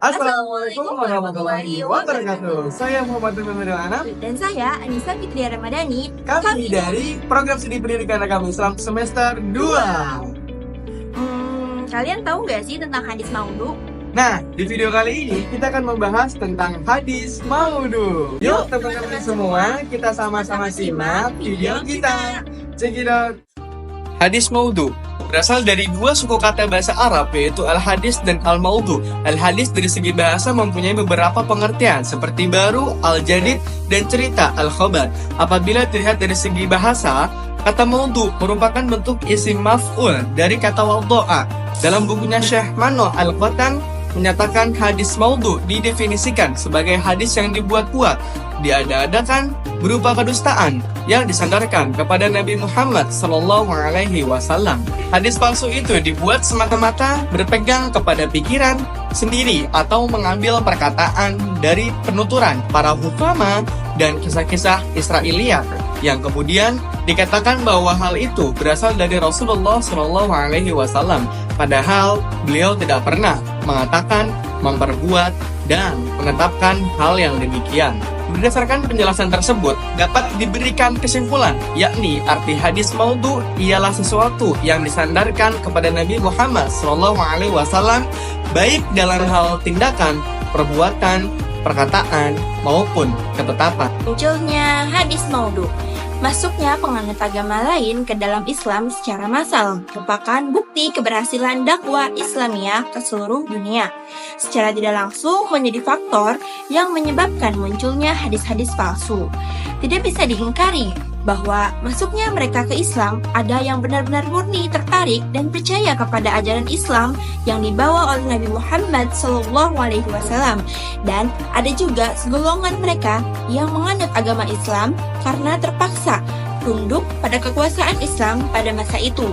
Assalamualaikum warahmatullahi wabarakatuh. Saya Muhammad Muhammad Anak. Dan saya Anissa Fitria Ramadhani. Kami dari Program Studi Pendidikan Agama Islam semester 2. Kalian tahu nggak sih tentang hadis maudhu? Nah, di video kali ini kita akan membahas tentang hadis maudhu. Yuk teman-teman semua, kita sama-sama simak video kita. Check it out. Hadis maudhu berasal dari dua suku kata bahasa Arab, yaitu al-hadis dan al-maudhu. Al-hadis dari segi bahasa mempunyai beberapa pengertian seperti baru, al-jadid, dan cerita, al-khabar. Apabila dilihat dari segi bahasa, kata maudhu merupakan bentuk isim maf'ul dari kata wadha'a. Dalam bukunya Syekh Mano Al-Qatan menyatakan hadis maudhu didefinisikan sebagai hadis yang dibuat-buat, diada-adakan, berupa kedustaan yang disandarkan kepada Nabi Muhammad SAW. Hadis palsu itu dibuat semata-mata berpegang kepada pikiran sendiri atau mengambil perkataan dari penuturan para hukama dan kisah-kisah Israiliyat yang kemudian dikatakan bahwa hal itu berasal dari Rasulullah SAW, padahal beliau tidak pernah mengatakan, memperbuat, dan menetapkan hal yang demikian. Berdasarkan penjelasan tersebut, dapat diberikan kesimpulan, yakni arti hadis maudhu ialah sesuatu yang disandarkan kepada Nabi Muhammad SAW, baik dalam hal tindakan, perbuatan, perkataan, maupun ketetapan. Munculnya hadis maudhu. Masuknya penganut agama lain ke dalam Islam secara massal merupakan bukti keberhasilan dakwah Islamiyah ke seluruh dunia. Secara tidak langsung menjadi faktor yang menyebabkan munculnya hadis-hadis palsu. Tidak bisa diingkari bahwa masuknya mereka ke Islam ada yang benar-benar murni tertarik dan percaya kepada ajaran Islam yang dibawa oleh Nabi Muhammad SAW, dan ada juga segolongan mereka yang menganut agama Islam karena terpaksa tunduk pada kekuasaan Islam pada masa itu.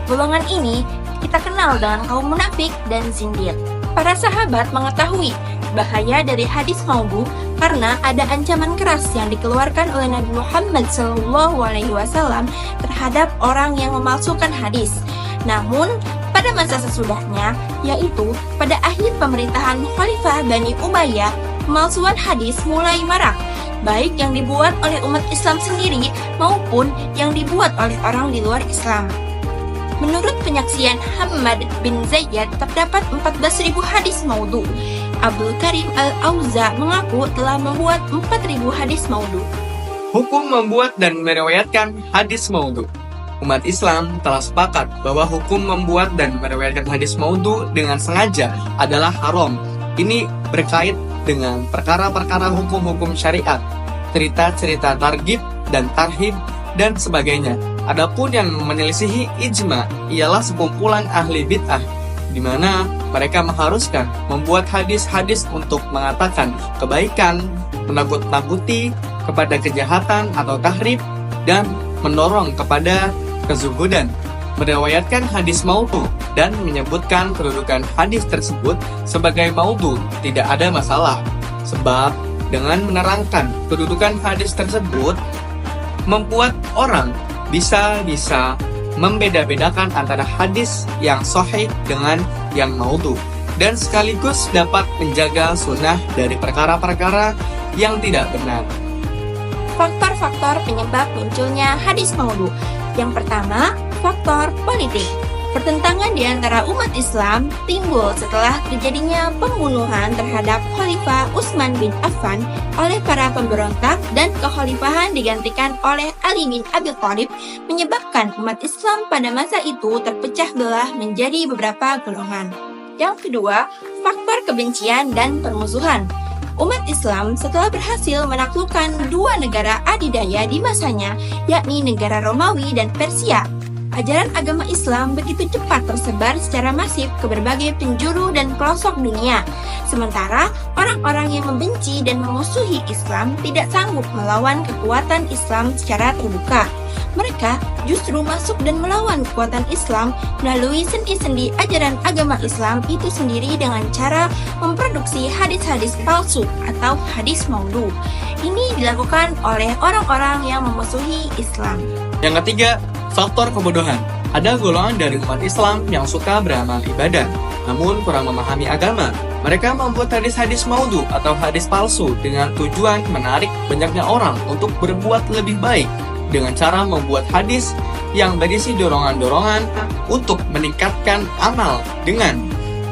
Golongan ini kita kenal dengan kaum munafik dan zindir. Para sahabat mengetahui bahaya dari hadis maudhu karena ada ancaman keras yang dikeluarkan oleh Nabi Muhammad SAW terhadap orang yang memalsukan hadis. Namun, pada masa sesudahnya, yaitu pada akhir pemerintahan Khalifah Bani Umayyah, pemalsuan hadis mulai marak, baik yang dibuat oleh umat Islam sendiri maupun yang dibuat oleh orang di luar Islam. Menurut penyaksian Hamad bin Zayyad, terdapat 14.000 hadis maudhu. Abdul Karim Al-Auza mengaku telah membuat 4.000 hadis maudhu. Hukum membuat dan meriwayatkan hadis maudhu. Umat Islam telah sepakat bahwa hukum membuat dan meriwayatkan hadis maudhu dengan sengaja adalah haram. Ini berkait dengan perkara-perkara hukum-hukum syariat, cerita-cerita targhib dan tarhib, dan sebagainya. Adapun yang menyelisihi ijma ialah sekumpulan ahli bid'ah, di mana mereka mengharuskan membuat hadis-hadis untuk mengatakan kebaikan, menakut-nakuti kepada kejahatan atau tahrib, dan mendorong kepada kezuhudan. Meriwayatkan hadis maudhu dan menyebutkan kedudukan hadis tersebut sebagai maudhu tidak ada masalah, sebab dengan menerangkan kedudukan hadis tersebut membuat orang bisa membeda-bedakan antara hadis yang sahih dengan yang maudhu, dan sekaligus dapat menjaga sunnah dari perkara-perkara yang tidak benar. Faktor-faktor penyebab munculnya hadis maudhu. Yang pertama, faktor politik. Pertentangan di antara umat Islam timbul setelah terjadinya pembunuhan terhadap Khalifah Utsman bin Affan oleh para pemberontak dan kekhalifahan digantikan oleh Ali bin Abi Thalib, menyebabkan umat Islam pada masa itu terpecah belah menjadi beberapa golongan. Yang kedua, faktor kebencian dan permusuhan. Umat Islam setelah berhasil menaklukkan dua negara adidaya di masanya, yakni negara Romawi dan Persia. Ajaran agama Islam begitu cepat tersebar secara masif ke berbagai penjuru dan pelosok dunia. Sementara orang-orang yang membenci dan memusuhi Islam tidak sanggup melawan kekuatan Islam secara terbuka. Mereka justru masuk dan melawan kekuatan Islam melalui sendi-sendi ajaran agama Islam itu sendiri dengan cara memproduksi hadis-hadis palsu atau hadis maudhu. Ini dilakukan oleh orang-orang yang memusuhi Islam. Yang ketiga, faktor kebodohan. Ada golongan dari umat Islam yang suka beramal ibadah, namun kurang memahami agama. Mereka membuat hadis-hadis maudhu atau hadis palsu dengan tujuan menarik banyaknya orang untuk berbuat lebih baik dengan cara membuat hadis yang berisi dorongan-dorongan untuk meningkatkan amal dengan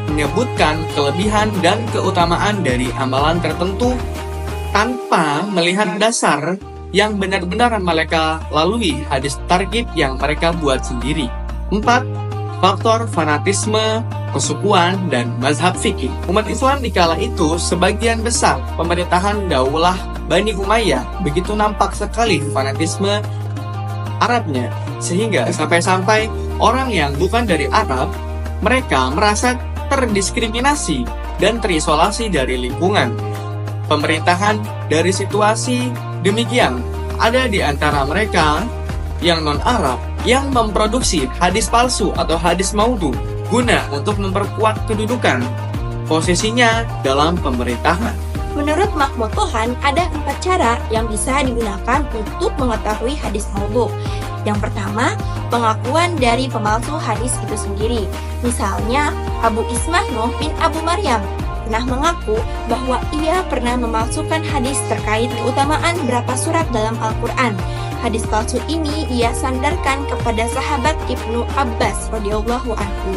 menyebutkan kelebihan dan keutamaan dari amalan tertentu tanpa melihat dasar yang benar-benar mereka lalui hadis targhib yang mereka buat sendiri. 4. Faktor fanatisme, kesukuan, dan mazhab fikih. Umat Islam di kala itu sebagian besar pemerintahan Daulah Bani Umayyah begitu nampak sekali fanatisme Arabnya, sehingga sampai-sampai orang yang bukan dari Arab, mereka merasa terdiskriminasi dan terisolasi dari lingkungan pemerintahan. Dari situasi demikian, ada di antara mereka yang non-Arab yang memproduksi hadis palsu atau hadis maudhu guna untuk memperkuat kedudukan posisinya dalam pemerintahan. Menurut Mahmud Tohan, ada 4 cara yang bisa digunakan untuk mengetahui hadis maudhu. Yang pertama, pengakuan dari pemalsu hadis itu sendiri. Misalnya, Abu Ismah Nuh bin Abu Maryam pernah mengaku bahwa ia pernah memalsukan hadis terkait keutamaan berapa surat dalam Al-Quran. Hadis palsu ini ia sandarkan kepada sahabat Ibnu Abbas radhiyallahu anhu.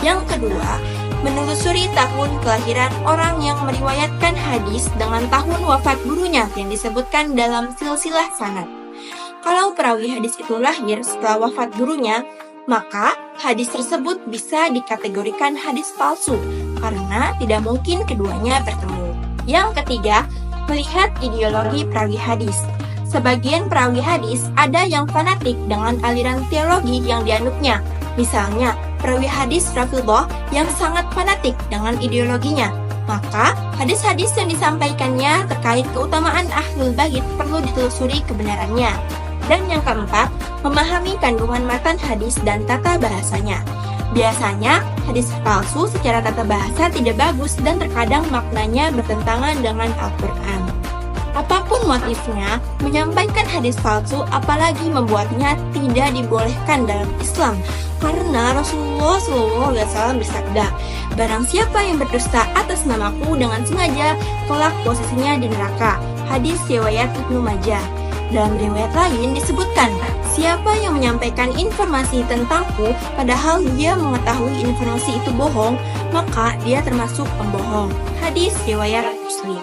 Yang kedua, menelusuri tahun kelahiran orang yang meriwayatkan hadis dengan tahun wafat gurunya yang disebutkan dalam silsilah sanad. Kalau perawi hadis itu lahir setelah wafat gurunya, maka hadis tersebut bisa dikategorikan hadis palsu karena tidak mungkin keduanya bertemu. Yang ketiga, melihat ideologi perawi hadis. Sebagian perawi hadis ada yang fanatik dengan aliran teologi yang dianutnya. Misalnya, perawi hadis Rafidhah yang sangat fanatik dengan ideologinya. Maka, hadis-hadis yang disampaikannya terkait keutamaan Ahlul Bait perlu ditelusuri kebenarannya. Dan yang keempat, memahami kandungan matan hadis dan tata bahasanya. Biasanya, hadis palsu secara tata bahasa tidak bagus dan terkadang maknanya bertentangan dengan Al-Quran. Apapun motifnya, menyampaikan hadis palsu apalagi membuatnya tidak dibolehkan dalam Islam. Karena Rasulullah SAW bersabda, "Barang siapa yang berdusta atas namaku dengan sengaja, kelak posisinya di neraka." Hadis riwayat Ibnu Majah. Dalam riwayat lain disebutkan, siapa yang menyampaikan informasi tentangku padahal dia mengetahui informasi itu bohong, maka dia termasuk pembohong. Hadis riwayat Muslim.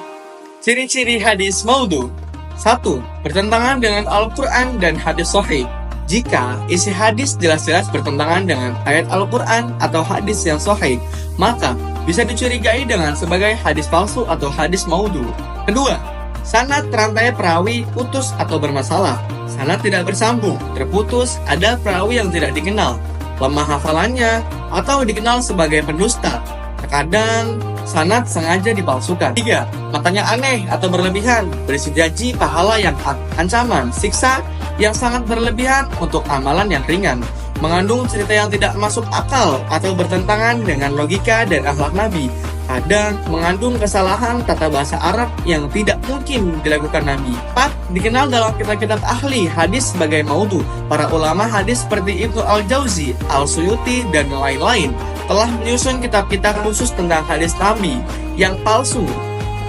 Ciri-ciri hadis maudhu. 1. Bertentangan dengan Al-Quran dan hadis sahih. Jika isi hadis jelas-jelas bertentangan dengan ayat Al-Quran atau hadis yang sahih, maka bisa dicurigai dengan sebagai hadis palsu atau hadis maudhu. Kedua, sanad rantai perawi putus atau bermasalah. Sanad tidak bersambung, terputus, ada perawi yang tidak dikenal, lemah hafalannya, atau dikenal sebagai pendusta. Terkadang sanad sengaja dipalsukan. 3. Matanya aneh atau berlebihan, berisi janji pahala yang ancaman, siksa yang sangat berlebihan untuk amalan yang ringan, mengandung cerita yang tidak masuk akal atau bertentangan dengan logika dan akhlak Nabi. Kadang mengandung kesalahan tata bahasa Arab yang tidak mungkin dilakukan Nabi. 4. Dikenal dalam kitab-kitab ahli hadis sebagai maudhu. Para ulama hadis seperti Ibnu Al-Jauzi, Al-Suyuti, dan lain-lain telah menyusun kitab-kitab khusus tentang hadis Nabi yang palsu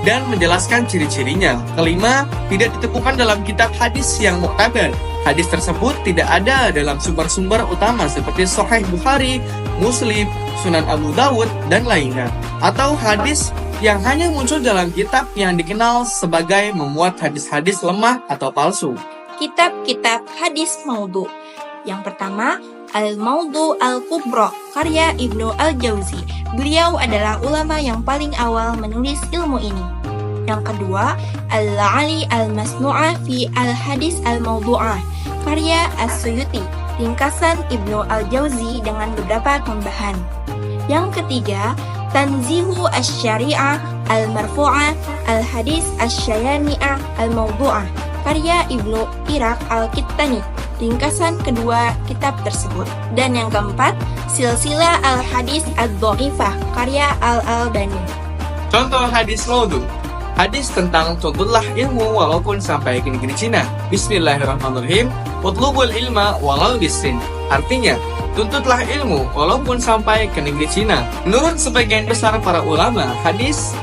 dan menjelaskan ciri-cirinya. 5. Tidak ditemukan dalam kitab hadis yang muktabar. Hadis tersebut tidak ada dalam sumber-sumber utama seperti Sahih Bukhari, Muslim, Sunan Abu Dawud, dan lainnya. Atau hadis yang hanya muncul dalam kitab yang dikenal sebagai memuat hadis-hadis lemah atau palsu. Kitab-kitab hadis maudhu. Yang pertama, Al-Maudhu Al-Kubra, karya Ibnu Al-Jauzi. Beliau adalah ulama yang paling awal menulis ilmu ini. Yang kedua, Al-Ali Al-Masnu'ah fi Al-Hadis Al-Mawdu'ah, karya As-Suyuti, ringkasan Ibnu Al-Jauzi dengan beberapa tambahan. Yang ketiga, Tanzihu Asy-Syari'ah Al-Marfu'ah Al-Hadis Asy-Syayani'ah Al-Mawdu'ah, karya Ibnu Iraq Al-Kittani, ringkasan kedua kitab tersebut. Dan yang keempat, Silsilah Al-Hadis Ad-Dha'ifah, karya Al-Albani. Contoh hadis maudhu. Hadis tentang tuntutlah ilmu walaupun sampai ke negeri Cina. Bismillahirrahmanirrahim. Utlubul ilma walau bisin. Artinya, tuntutlah ilmu walaupun sampai ke negeri Cina. Menurut sebagian besar para ulama, hadis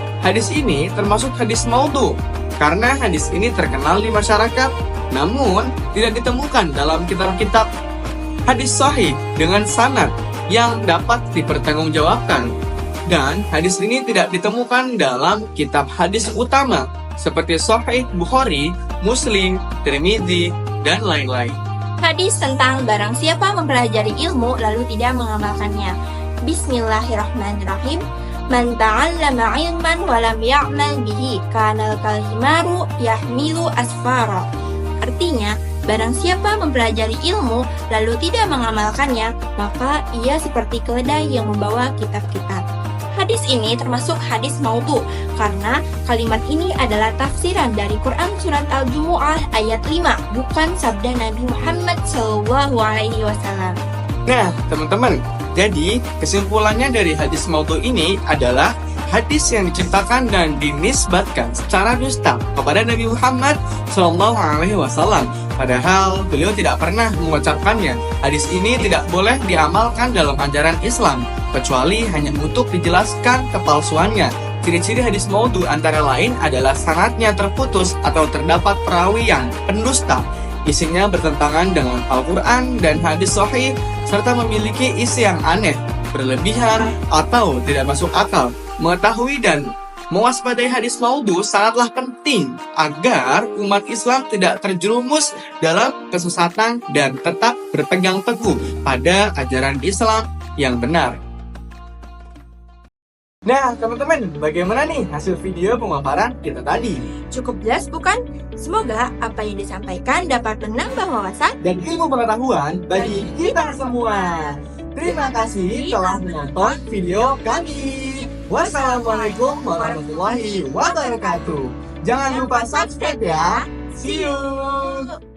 ini termasuk hadis maudhu karena hadis ini terkenal di masyarakat, namun tidak ditemukan dalam kitab-kitab hadis sahih dengan sanad yang dapat dipertanggungjawabkan. Dan hadis ini tidak ditemukan dalam kitab hadis utama seperti Sahih Bukhari, Muslim, Tirmidzi, dan lain-lain. Hadis tentang barang siapa mempelajari ilmu lalu tidak mengamalkannya. Bismillahirrahmanirrahim. Man ta'allama ilman wa lam ya'mal bihi kanal kalhimaru yahmilu asfara. Artinya, barang siapa mempelajari ilmu lalu tidak mengamalkannya, maka ia seperti keledai yang membawa kitab-kitab. Hadis ini termasuk hadis maudhu karena kalimat ini adalah tafsiran dari Quran surat Al-Jumu'ah ayat 5, bukan sabda Nabi Muhammad SAW. Nah, teman-teman, jadi kesimpulannya dari hadis maudhu ini adalah hadis yang diciptakan dan dinisbatkan secara dusta kepada Nabi Muhammad SAW. Padahal beliau tidak pernah mengucapkannya. Hadis ini tidak boleh diamalkan dalam ajaran Islam, kecuali hanya untuk dijelaskan kepalsuannya. Ciri-ciri hadis maudhu antara lain adalah sanadnya terputus atau terdapat perawi yang pendusta, isinya bertentangan dengan Al-Quran dan hadis sahih, serta memiliki isi yang aneh, berlebihan, atau tidak masuk akal. Mengetahui dan mewaspadai hadis maudhu sangatlah penting agar umat Islam tidak terjerumus dalam kesesatan dan tetap berpegang teguh pada ajaran Islam yang benar. Nah, teman-teman, bagaimana nih hasil video pemaparan kita tadi? Cukup jelas bukan? Semoga apa yang disampaikan dapat menambah wawasan Dan ilmu pengetahuan bagi kita semua. Terima kasih telah menonton video kami. Wassalamualaikum warahmatullahi wabarakatuh. Jangan lupa subscribe ya. See you.